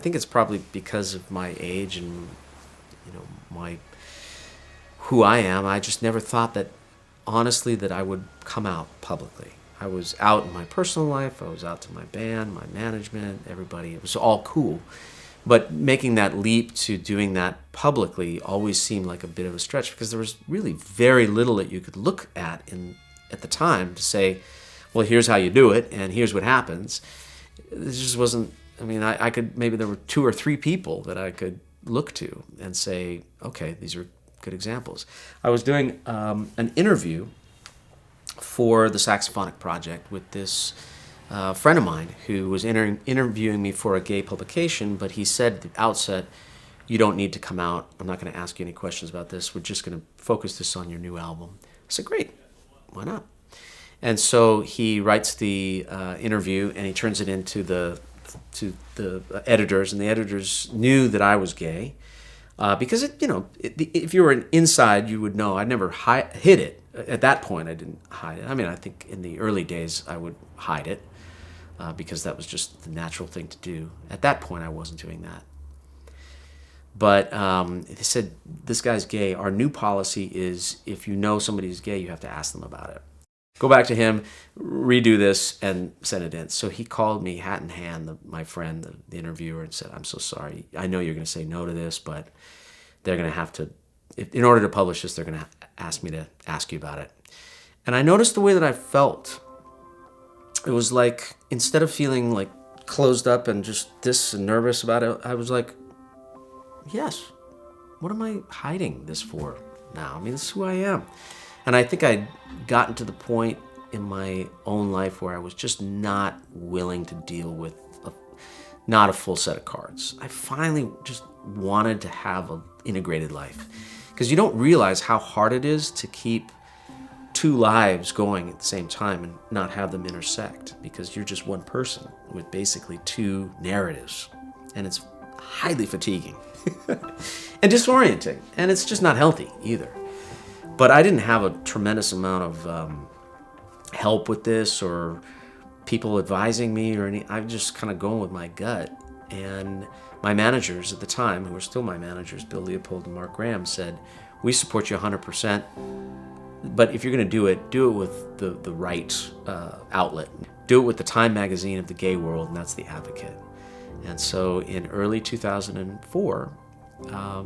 think it's probably because of my age and, you know, who I am. I just never thought that, honestly, that I would come out publicly. I was out in my personal life. I was out to my band, my management, everybody. It was all cool. But making that leap to doing that publicly always seemed like a bit of a stretch, because there was really very little that you could look at at the time to say, well, here's how you do it, and here's what happens. This just wasn't, I mean, I could, maybe there were 2 or 3 people that I could look to and say, okay, these are good examples. I was doing an interview for the Saxophonic Project with this friend of mine who was interviewing me for a gay publication, but he said at the outset, you don't need to come out. I'm not going to ask you any questions about this. We're just going to focus this on your new album. I said, great, why not? And so he writes the interview, and he turns it into the editors, and the editors knew that I was gay because if you were inside, you would know. I never hid it. At that point, I didn't hide it. I mean, I think in the early days I would hide it because that was just the natural thing to do. At that point, I wasn't doing that. But they said, this guy's gay. Our new policy is if you know somebody's gay, you have to ask them about it. Go back to him, redo this, and send it in. So he called me, hat in hand, my friend, the interviewer, and said, I'm so sorry. I know you're going to say no to this, but they're going to have to, in order to publish this, they're going to ask me to ask you about it. And I noticed the way that I felt. It was like, instead of feeling like closed up and just this and nervous about it, I was like, yes, what am I hiding this for now? I mean, this is who I am. And I think I'd gotten to the point in my own life where I was just not willing to deal with not a full set of cards. I finally just wanted to have an integrated life, because you don't realize how hard it is to keep 2 lives going at the same time and not have them intersect, because you're just one person with basically 2 narratives, and it's highly fatiguing and disorienting, and it's just not healthy either. But I didn't have a tremendous amount of help with this or people advising me or any. I'm just kind of going with my gut. And my managers at the time, who were still my managers, Bill Leopold and Mark Graham, said, we support you 100%, but if you're going to do it with the right outlet. Do it with the Time magazine of the gay world, and that's The Advocate. And so in early 2004,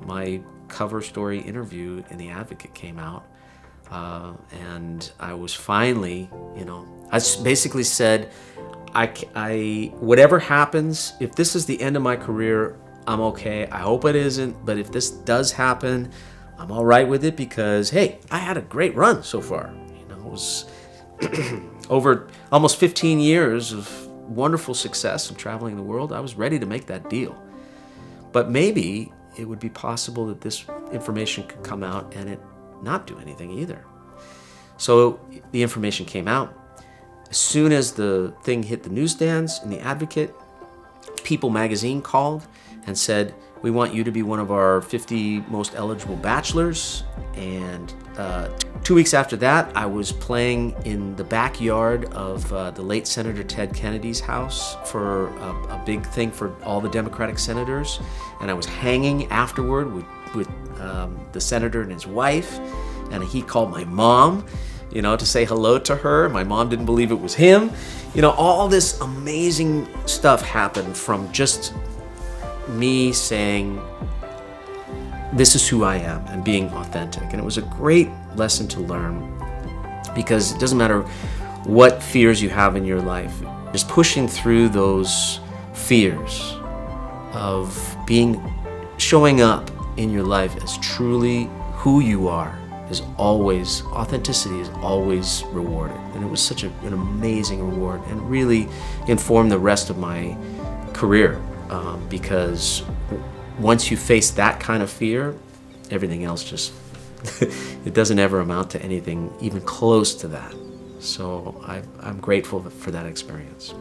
my cover story interview in The Advocate came out, and I was finally, I basically said, I whatever happens, if this is the end of my career, I'm okay. I hope it isn't, but if this does happen, I'm all right with it, because hey, I had a great run so far. It was over almost 15 years of wonderful success and traveling the world. I was ready to make that deal, but maybe it would be possible that this information could come out and it not do anything either. So the information came out. As soon as the thing hit the newsstands in The Advocate, People magazine called and said, we want you to be one of our 50 most eligible bachelors. And 2 weeks after that, I was playing in the backyard of the late Senator Ted Kennedy's house for a big thing for all the Democratic senators. And I was hanging afterward with the senator and his wife. And he called my mom, to say hello to her. My mom didn't believe it was him. All this amazing stuff happened from just me saying, this is who I am, and being authentic. And it was a great lesson to learn, because it doesn't matter what fears you have in your life, just pushing through those fears of showing up in your life as truly who you are authenticity is always rewarded. And it was such an amazing reward, and really informed the rest of my career, because once you face that kind of fear, everything else just, it doesn't ever amount to anything even close to that. So I'm grateful for that experience.